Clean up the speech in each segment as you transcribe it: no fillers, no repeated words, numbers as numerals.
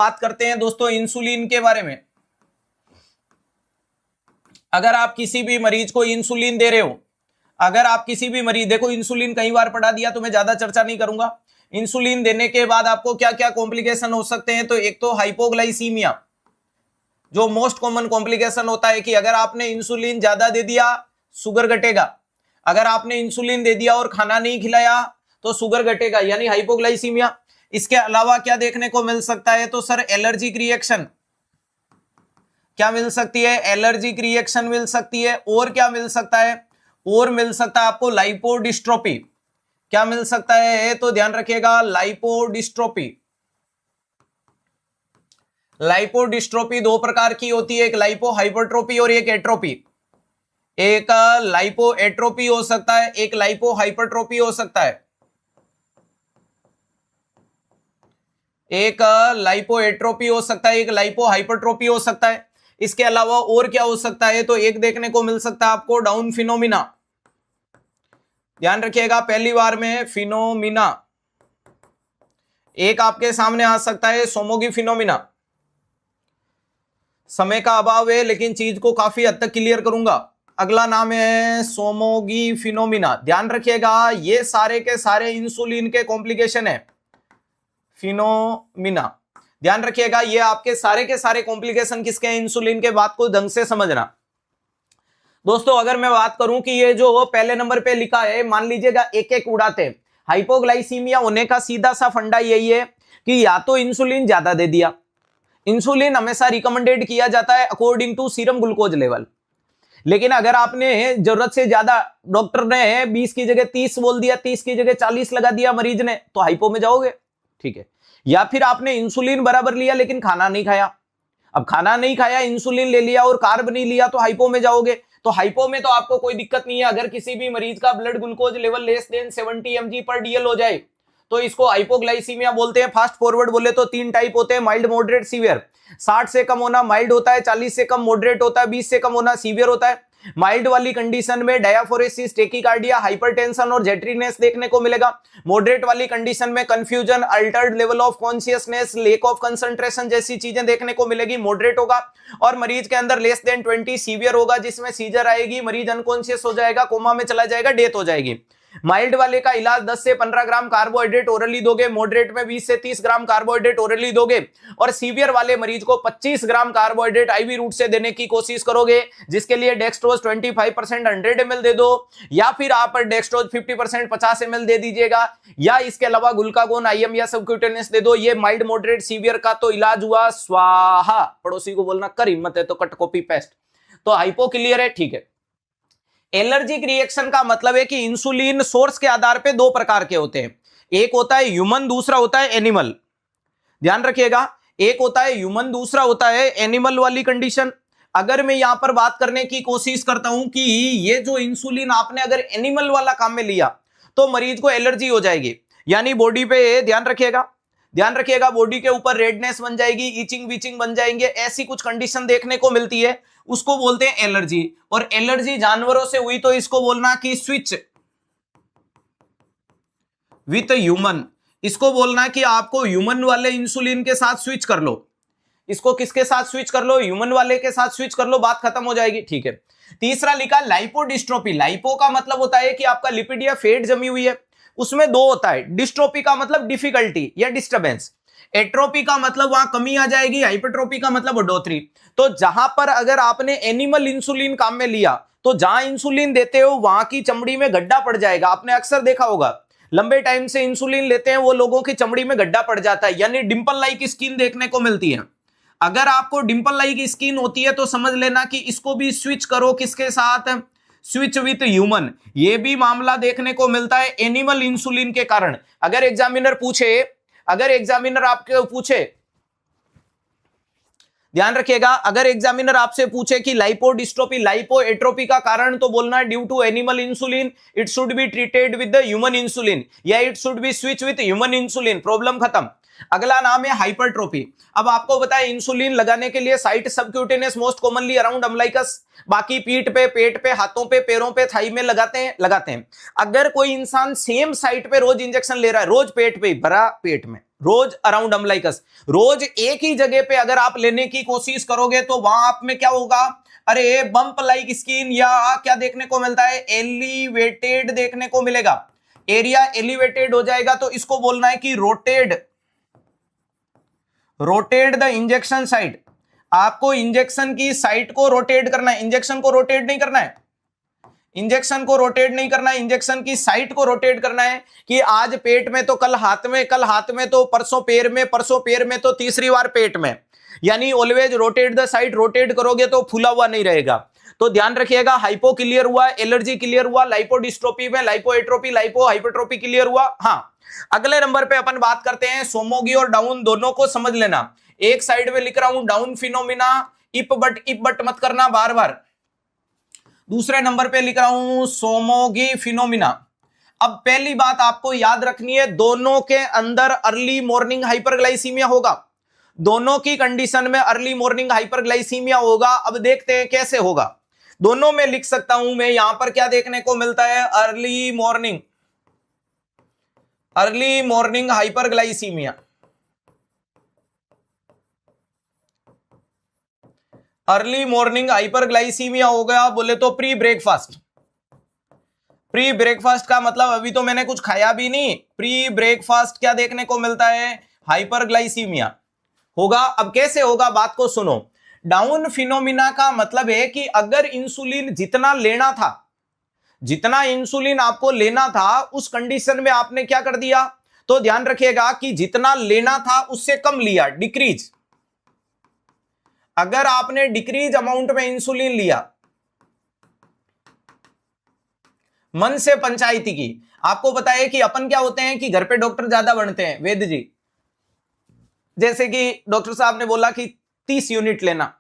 बात करते हैं दोस्तों इंसुलिन के बारे में। अगर आप किसी भी मरीज को इंसुलिन दे रहे हो, अगर आप किसी भी मरीज, देखो इंसुलिन कई बार पढ़ा दिया तो मैं ज्यादा चर्चा नहीं करूंगा। इंसुलिन देने के बाद आपको क्या क्या कॉम्प्लिकेशन हो सकते हैं, तो एक तो हाइपोग्लाइसीमिया, जो मोस्ट कॉमन कॉम्प्लिकेशन होता है कि अगर आपने इंसुलिन ज्यादा दे दिया शुगर घटेगा, अगर आपने इंसुलिन दे दिया और खाना नहीं खिलाया तो शुगर घटेगा, यानी हाइपोग्लाइसीमिया। इसके अलावा क्या देखने को मिल सकता है, तो सर एलर्जिक रिएक्शन, क्या मिल सकती है, एलर्जिक रिएक्शन मिल सकती है। और क्या मिल सकता है, और मिल सकता है आपको लाइपोडिस्ट्रोफी, क्या मिल सकता है, तो ध्यान रखिएगा लाइपोडिस्ट्रोफी। लाइपोडिस्ट्रोफी दो प्रकार की होती है, एक लाइपो हाइपरट्रोफी और एक एट्रोफी। एक लाइपो एट्रोफी हो सकता है, एक लाइपो हाइपरट्रोफी हो सकता है, एक लाइपो एट्रोफी हो सकता है, एक लाइपो हाइपरट्रोफी हो सकता है। इसके अलावा और क्या हो सकता है, तो एक देखने को मिल सकता है आपको डाउन फिनोमिना, ध्यान रखिएगा पहली बार में फिनोमिना। एक आपके सामने आ सकता है सोमोगी फिनोमिना। समय का अभाव है लेकिन चीज को काफी हद तक क्लियर करूंगा। अगला नाम है सोमोगी फिनोमिना, ध्यान रखिएगा ये सारे के सारे इंसुलिन के कॉम्प्लिकेशन है। फिनोमिना, ध्यान रखिएगा ये आपके सारे के सारे कॉम्प्लिकेशन किसके हैं, इंसुलिन के। बात को ढंग से समझना दोस्तों। अगर मैं बात करूं कि ये जो पहले नंबर पे लिखा है, मान लीजिएगा एक एक उड़ाते, हाइपोग्लाइसीमिया होने का सीधा सा फंडा यही है कि या तो इंसुलिन ज्यादा दे दिया। इंसुलिन हमेशा रिकमेंडेड किया जाता है according to serum glucose level, लेकिन अगर आपने जरूरत से ज्यादा, डॉक्टर ने 20 की जगह 30 बोल दिया, 30 की जगह 40 लगा दिया मरीज ने, तो हाइपो में जाओगे, ठीक है। या फिर आपने इंसुलिन बराबर लिया लेकिन खाना नहीं खाया, अब खाना नहीं खाया, इंसुलिन ले लिया और कार्ब नहीं लिया, तो हाइपो में जाओगे। तो हाइपो में तो आपको कोई दिक्कत नहीं है, अगर किसी भी मरीज का blood glucose level less than 70 mg पर डीएल हो जाए तो इसको हाइपोग्लाइसीमिया बोलते हैं। फास्ट फॉरवर्ड बोले तो 3 टाइप होते हैं, माइल्ड मॉडरेट सीवियर। 60 से कम होना माइल्ड होता है, 40 से कम मॉडरेट होता है, 20 से कम होना सीवियर होता है। माइल्ड वाली कंडीशन में डायाफोरेसिस, टेकिकार्डिया, हाइपरटेंशन और जेट्रीनेस देखने को मिलेगा। मॉडरेट वाली कंडीशन में confusion, Altered level of consciousness, lake of concentration जैसी चीजें देखने को मिलेगी, मॉडरेट होगा। और मरीज के अंदर लेस देन 20 सीवियर होगा, जिसमें सीजर आएगी, मरीज अनकॉन्शियस हो जाएगा, कोमा में चला जाएगा, डेथ हो जाएगी। माइल्ड वाले का इलाज 10 से 15 ग्राम कार्बोहाइड्रेट ओरली दोगे, मॉडरेट में 20 से 30 ग्राम कार्बोहाइड्रेट ओरली दोगे, और सीवियर वाले मरीज को 25 ग्राम कार्बोहाइड्रेट आईवी रूट से देने की कोशिश करोगे, जिसके लिए डेक्सट्रोज 25% 100 ml दे दो, या फिर आप डेक्सट्रोज 50% 50 ml दे दीजिएगा, या इसके अलावा ग्लूकागोन आईएम या सबक्यूटेनियस दे दो। ये माइल्ड मॉडरेट सीवियर का तो इलाज हुआ स्वाहा। पड़ोसी को बोलना कर हिम्मत है तो कट कॉपी पेस्ट। तो हाइपो क्लियर है, ठीक है। एलर्जिक रिएक्शन का मतलब है कि इंसुलिन सोर्स के आधार पे दो प्रकार के होते हैं, एक होता है ह्यूमन, दूसरा होता है एनिमल। ध्यान रखिएगा, एक होता है ह्यूमन, दूसरा होता है एनिमल वाली कंडीशन। अगर मैं यहां पर बात करने की कोशिश करता हूं कि ये जो इंसुलिन आपने अगर एनिमल वाला काम में लिया तो मरीज को एलर्जी हो जाएगी, यानी बॉडी पे, ध्यान रखिएगा बॉडी के ऊपर रेडनेस बन जाएगी, इचिंग विचिंग बन जाएंगे, ऐसी कुछ कंडीशन देखने को मिलती है, उसको बोलते हैं एलर्जी। और एलर्जी जानवरों से हुई तो इसको बोलना कि स्विच विथ ह्यूमन, इसको बोलना कि आपको ह्यूमन वाले इंसुलिन के साथ स्विच कर लो। इसको किसके साथ स्विच कर लो, ह्यूमन वाले के साथ स्विच कर लो, बात खत्म हो जाएगी, ठीक है। तीसरा लिखा लाइपोडिस्ट्रोफी। लाइपो का मतलब होता है कि आपका लिपिड या फैट जमी हुई है, उसमें दो होता है। डिस्ट्रोफी का मतलब डिफिकल्टी या डिस्टर्बेंस, एट्रोपी का मतलब वहां कमी आ जाएगी, हाइपरट्रोफी का मतलब बढ़ोतरी। तो जहां पर अगर आपने एनिमल इंसुलिन काम में लिया तो जहां इंसुलिन देते हो वहां की चमड़ी में गड्ढा पड़ जाएगा। आपने अक्सर देखा होगा, लंबे टाइम से इंसुलिन लेते हैं वो लोगों की चमड़ी में गड्ढा पड़ जाता है, यानी डिंपल लाइक स्किन देखने को मिलती है। अगर आपको डिंपल लाइक स्किन होती है तो समझ लेना कि इसको भी स्विच करो, किसके साथ, स्विच विथ ह्यूमन। ये भी मामला देखने को मिलता है एनिमल इंसुलिन के कारण। अगर एग्जामिनर आपके पूछे, ध्यान रखिएगा, अगर एग्जामिनर आपसे पूछे कि लाइपोडिस्ट्रोफी, लाइपोएट्रोफी का कारण, तो बोलना है due to animal insulin, it should be treated with the human insulin, या it should be switch with human insulin, problem खत्म। अगला नाम है हाइपरट्रोफी। अब आपको बताया इंसुलिन लगाने के लिए site subcutaneous most commonly around umbilicus, बाकी पीठ पे, पेट पे, हाथों पे, पैरों पे, थाई में लगाते हैं। अगर कोई इंसान सेम साइट पे रोज इंजेक्शन ले रहा है, रोज पेट पे, भरा पेट में, रोज अराउंड अम्लाइकस। रोज एक ही जगह पे अगर आप लेने की कोशिश करोगे तो वहां आप में क्या होगा, अरे बम्प लाइक स्किन या क्या देखने को मिलता है, एलिवेटेड देखने को मिलेगा, एरिया एलिवेटेड हो जाएगा। तो इसको बोलना है कि रोटेट द इंजेक्शन साइट। आपको इंजेक्शन की साइट को रोटेट करना है, इंजेक्शन को रोटेट नहीं करना है, इंजेक्शन को रोटेट नहीं करना है, इंजेक्शन की साइट को रोटेट करना है कि आज पेट में तो कल हाथ में, कल हाथ में तो परसों पैर में, परसों पैर में तो तीसरी बार पेट में। यानी always rotate the site, rotate करोगे तो फूला हुआ नहीं रहेगा। तो ध्यान रखिएगा, हाइपो क्लियर हुआ, एलर्जी क्लियर हुआ, लाइपोडिस्ट्रोफी में लाइपोएट्रोपी, लाइपो हाइपोट्रोपी क्लियर हुआ। हाँ, अगले नंबर पे अपन बात करते हैं सोमोगी और डाउन, दोनों को समझ लेना। एक साइड में लिख रहा हूं डाउन फिनोमिना, इप बट मत करना बार बार। दूसरे नंबर पे लिख रहा हूं सोमोगी फिनोमिना। अब पहली बात आपको याद रखनी है, दोनों के अंदर अर्ली मॉर्निंग हाइपरग्लाइसीमिया होगा, दोनों की कंडीशन में अर्ली मॉर्निंग हाइपरग्लाइसीमिया होगा। अब देखते हैं कैसे होगा। दोनों में लिख सकता हूं मैं, यहां पर क्या देखने को मिलता है, early morning hyperglycaemia, early morning hyperglycaemia हो गया बोले तो प्री ब्रेकफास्ट। प्री ब्रेकफास्ट का मतलब अभी तो मैंने कुछ खाया भी नहीं, प्री ब्रेकफास्ट क्या देखने को मिलता है, हाइपरग्लाइसीमिया होगा। अब कैसे होगा बात को सुनो। डाउन फिनोमिना का मतलब है कि अगर इंसुलिन जितना लेना था, जितना इंसुलिन आपको लेना था उस कंडीशन में आपने क्या कर दिया, तो ध्यान रखिएगा कि जितना लेना था उससे कम लिया, डिक्रीज। अगर आपने डिक्रीज अमाउंट में इंसुलिन लिया, मन से पंचायती की, आपको पता है कि अपन क्या होते हैं कि घर पे डॉक्टर ज्यादा बनते हैं, वैद्य जी, जैसे कि डॉक्टर साहब ने बोला कि 30 यूनिट लेना।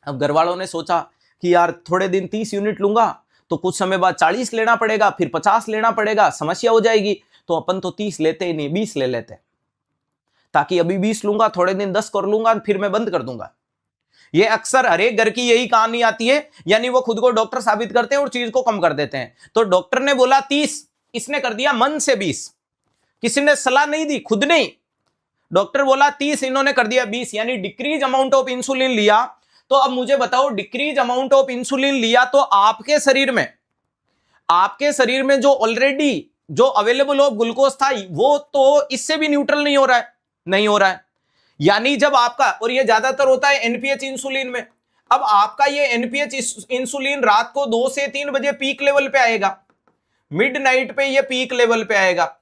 अब घर वालों ने सोचा कि यार थोड़े दिन 30 यूनिट लूंगा तो कुछ समय बाद 40 लेना पड़ेगा, फिर 50 लेना पड़ेगा, समस्या हो जाएगी। तो अपन तो 30 लेते ही नहीं, 20 ले लेते, ताकि अभी 20 लूंगा, थोड़े दिन 10 कर लूंगा, फिर मैं बंद कर दूंगा। ये अक्सर हर एक घर की यही कहानी आती है, यानी वो खुद को डॉक्टर साबित करते हैं और चीज को कम कर देते हैं। तो डॉक्टर ने बोला 30, इसने कर दिया मन से 20, किसी ने सलाह नहीं दी, खुद नहीं, डॉक्टर बोला 30, इन्होंने कर दिया 20, यानी डिक्रीज अमाउंट ऑफ इंसुलिन लिया। तो अब मुझे बताओ, डिक्रीज अमाउंट ऑफ इंसुलिन लिया तो आपके शरीर में जो ऑलरेडी जो अवेलेबल ऑफ ग्लूकोज था वो तो इससे भी न्यूट्रल नहीं हो रहा है। यानी जब आपका, और ये ज्यादातर होता है एनपीएच इंसुलिन में, अब आपका ये एनपीएच इंसुलिन रात को 2 से 3 बजे पीक लेवल पे आएगा, मिडनाइट पे ये पीक लेवल पे आएगा,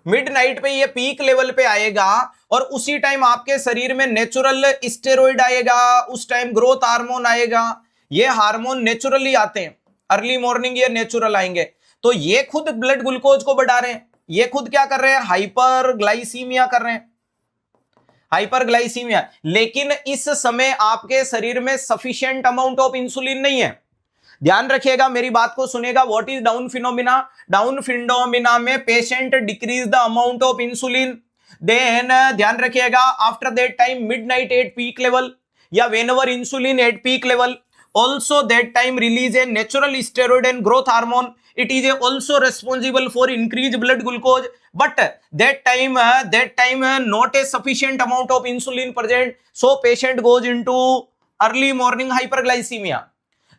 मिडनाइट पे ये पीक लेवल पे आएगा, और उसी टाइम आपके शरीर में नेचुरल स्टेरॉइड आएगा, उस टाइम ग्रोथ हार्मोन आएगा। ये हार्मोन नेचुरली आते हैं, अर्ली मॉर्निंग ये नेचुरल आएंगे। तो ये खुद ब्लड ग्लूकोज को बढ़ा रहे हैं, ये खुद क्या कर रहे हैं, हाइपरग्लाइसीमिया कर रहे हैं, हाइपरग्लाइसीमिया। लेकिन इस समय आपके शरीर में सफिशिएंट अमाउंट ऑफ इंसुलिन नहीं है। ध्यान रखिएगा, मेरी बात को सुनेगा। What is dawn phenomena? Dawn phenomena में patient decreases the amount of insulin, then ध्यान रखिएगा after that time midnight at peak level, या whenever insulin at peak level, also that time release a natural steroid and growth hormone. It is also responsible for increased blood glucose, but that time not a sufficient amount of insulin present, so patient goes into early morning hyperglycemia.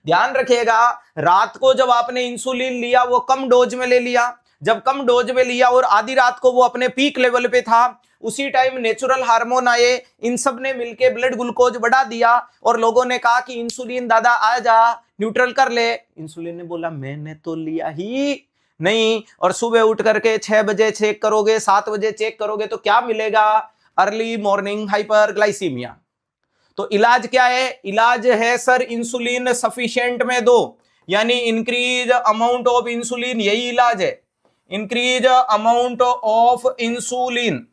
ध्यान रखिएगा, रात को जब आपने insulin लिया वो कम dose में ले लिया, जब कम डोज में लिया और आधी रात को वो अपने पीक लेवल पे था, उसी टाइम नेचुरल हार्मोन आए, इन सब ने मिलके ब्लड ग्लूकोज बढ़ा दिया, और लोगों ने कहा कि इंसुलिन दादा आ जा, न्यूट्रल कर ले। इंसुलिन ने बोला मैंने तो लिया ही नहीं, और सुबह उठ करके 6 बजे चेक करोगे, 7 बजे चेक करोगे तो क्या मिलेगा, अर्ली मॉर्निंग हाइपरग्लाइसीमिया। तो इलाज क्या है? इलाज है सर इंसुलिन सफिशिएंट में दो, यानी इंक्रीज अमाउंट ऑफ इंसुलिन, यही इलाज है, इंक्रीज अमाउंट ऑफ इंसुलिन।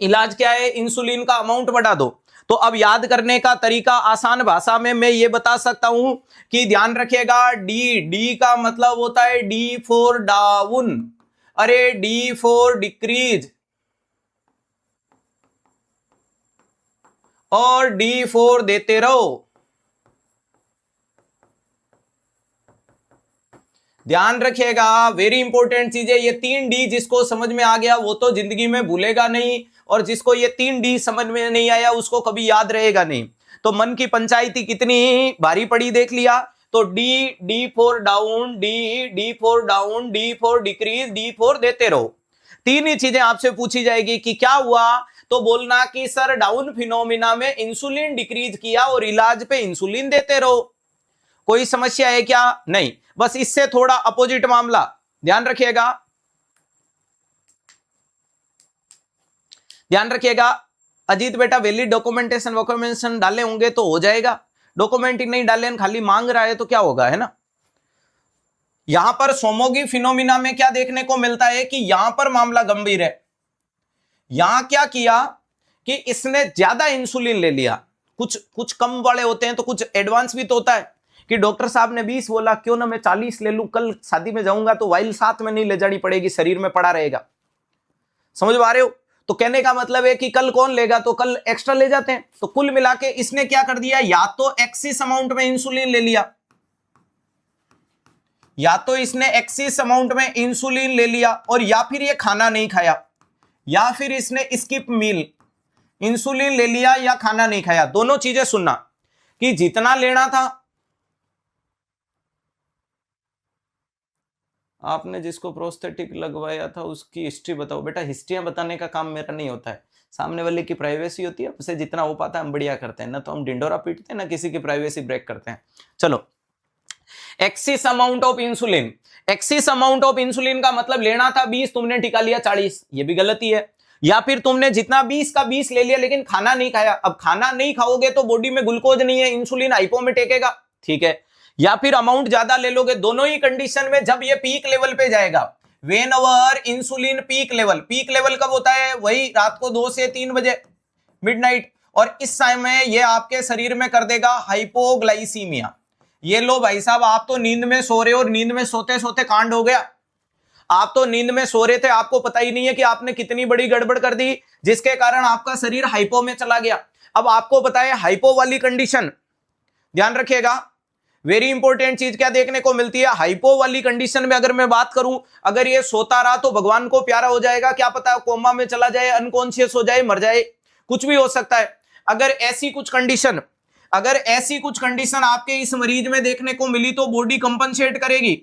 इलाज क्या है? इंसुलिन का अमाउंट बढ़ा दो। तो अब याद करने का तरीका आसान भाषा में मैं ये बता सकता हूं कि ध्यान रखिएगा, डी का मतलब होता है डी फॉर डाउन, अरे डी फॉर डिक्रीज और डी फॉर देते रहो। ध्यान रखिएगा, वेरी इंपॉर्टेंट चीज है ये 3D। जिसको समझ में आ गया वो तो जिंदगी में भूलेगा नहीं, और जिसको ये 3D समझ में नहीं आया उसको कभी याद रहेगा नहीं। तो मन की पंचायती कितनी भारी पड़ी देख लिया। तो D for down, D for down, D for decrease, D for देते रहो। तीन ही चीजें आपसे पूछी जाएगी कि क्या हुआ, तो बोलना कि सर डाउन फिनोमिना में इंसुलिन डिक्रीज किया और इलाज पे इंसुलिन देते रहो। कोई समस्या है क्या? नहीं, बस इससे थोड़ा अपोजिट मामला, ध्यान रखिएगा, ध्यान रखिएगा। अजीत बेटा वैलिड डॉक्यूमेंटेशन डाले होंगे तो हो जाएगा, डॉक्यूमेंट ही नहीं डाले खाली मांग रहा है तो क्या होगा, है ना। यहां पर सोमोगी फिनोमिना में क्या देखने को मिलता है कि यहां पर मामला गंभीर है। यहां क्या किया कि इसने ज्यादा इंसुलिन ले लिया। कुछ कम वाले होते हैं तो कुछ एडवांस भी तो होता है कि डॉक्टर साहब ने 20 बोला, क्यों ना मैं 40 ले लूं, कल शादी में जाऊंगा तो वाइल साथ में नहीं ले जानी पड़ेगी, शरीर में पड़ा रहेगा। समझ पा रहे हो? तो कहने का मतलब है कि कल कौन लेगा, तो कल एक्स्ट्रा ले जाते हैं। तो कुल मिला के इसने क्या कर दिया, या तो एक्सिस अमाउंट में इंसुलिन ले लिया, या तो इसने एक्सिस अमाउंट में इंसुलिन ले लिया, और या फिर ये खाना नहीं खाया, या फिर इसने स्किप मील, इंसुलिन ले लिया या खाना नहीं खाया। दोनों चीजें सुनना कि जितना लेना था, आपने जिसको प्रोस्थेटिक लगवाया था उसकी हिस्ट्री बताओ। बेटा हिस्ट्रियां बताने का काम मेरा नहीं होता है, सामने वाले की प्राइवेसी होती है, उसे जितना हो पाता है हम बढ़िया करते हैं, ना तो हम डिंडोरा पीटते हैं ना किसी की प्राइवेसी ब्रेक करते हैं। चलो, axis amount of insulin, axis amount of insulin का मतलब लेना था 20, तुमने टिका लिया 40, ये भी गलती है। या फिर तुमने जितना 20 का 20 ले लिया लेकिन खाना नहीं खाया। अब खाना नहीं खाओगे तो बॉडी में ग्लूकोज नहीं है, इंसुलिन हाइपो में टेकेगा, ठीक है। या फिर अमाउंट ज्यादा ले लोगे। दोनों ही कंडीशन में जब ये पीक लेवल पे जाएगा, when our insulin peak level कब होता है, वही रात को 2 से 3 बजे मिडनाइट, और इस समय ये आपके शरीर में कर देगा हाइपोग्लाइसीमिया। ये लो भाई साहब, आप तो नींद में सो रहे हो और नींद में सोते सोते कांड हो गया। आप तो नींद में सो रहे थे, आपको पता ही नहीं है कि आपने कितनी बड़ी गड़बड़ कर दी जिसके कारण आपका शरीर हाइपो में चला गया। अब आपको पता है हाइपो वाली कंडीशन, ध्यान रखिएगा, वेरी इंपॉर्टेंट चीज क्या देखने को मिलती है। हाइपो वाली कंडीशन में अगर मैं बात करूं, अगर ये सोता रहा तो भगवान को प्यारा हो जाएगा, क्या पता कोमा में चला जाए, अनकॉन्शियस हो जाए, मर जाए, कुछ भी हो सकता है। अगर ऐसी कुछ कंडीशन आपके इस मरीज में देखने को मिली तो बॉडी कंपनसेट करेगी।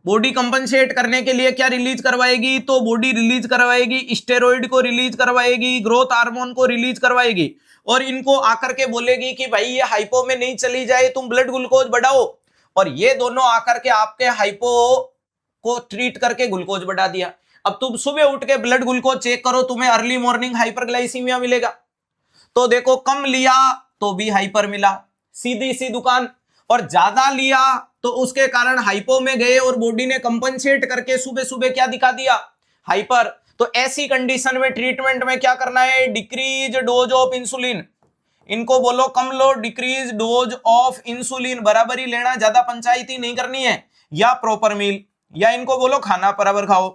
बॉडी कंपनसेट करने के लिए क्या रिलीज करवाएगी, तो बॉडी रिलीज करवाएगी स्टेरॉइड को रिलीज करवाएगी, ग्रोथ हार्मोन को रिलीज करवाएगी, और इनको आकर के बोलेगी कि भाई ये हाइपो में नहीं चली जाए, तुम ब्लड ग्लूकोज बढ़ाओ। और ये दोनों आकर के आपके हाइपो को ट्रीट करके ग्लूकोज बढ़ा दिया। अब तुम सुबह उठ के ब्लड ग्लूकोज चेक करो, तुम्हें अर्ली मॉर्निंग हाइपरग्लाइसीमिया मिलेगा। तो देखो, कम लिया तो भी हाइपर मिला, सीधी सी दुकान। और ज्यादा लिया तो उसके कारण हाइपो में गए और बॉडी ने कंपनसेट करके सुबह सुबह क्या दिखा दिया, हाइपर। तो ऐसी कंडीशन में ट्रीटमेंट में क्या करना है, डिक्रीज डोज ऑफ इंसुलिन। इनको बोलो कम लो, डिक्रीज डोज ऑफ इंसुलिन, बराबर ही लेना, ज्यादा पंचायती नहीं करनी है, या प्रॉपर मील, या इनको बोलो खाना बराबर खाओ।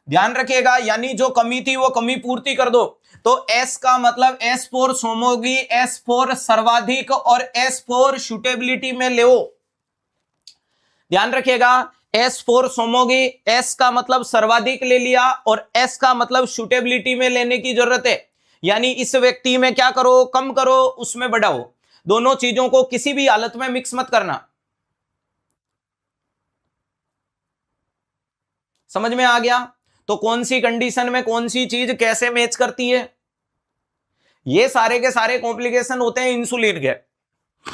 ध्यान रखिएगा, यानी जो कमी थी वो कमी पूर्ति कर दो। तो एस का मतलब एस फॉर सोमोगी, एस फॉर सर्वाधिक, और एस फॉर सुटेबिलिटी में ले। ध्यान रखिएगा, एस फॉर सोमोगी, एस का मतलब सर्वाधिक ले लिया, और एस का मतलब सुटेबिलिटी में लेने की जरूरत है। यानी इस व्यक्ति में क्या करो, कम करो, उसमें बढ़ाओ। दोनों चीजों को किसी भी हालत में मिक्स मत करना। समझ में आ गया? तो कौन सी कंडीशन में कौन सी चीज कैसे मैच करती है, ये सारे के सारे कॉम्प्लिकेशन होते हैं इंसुलिन के।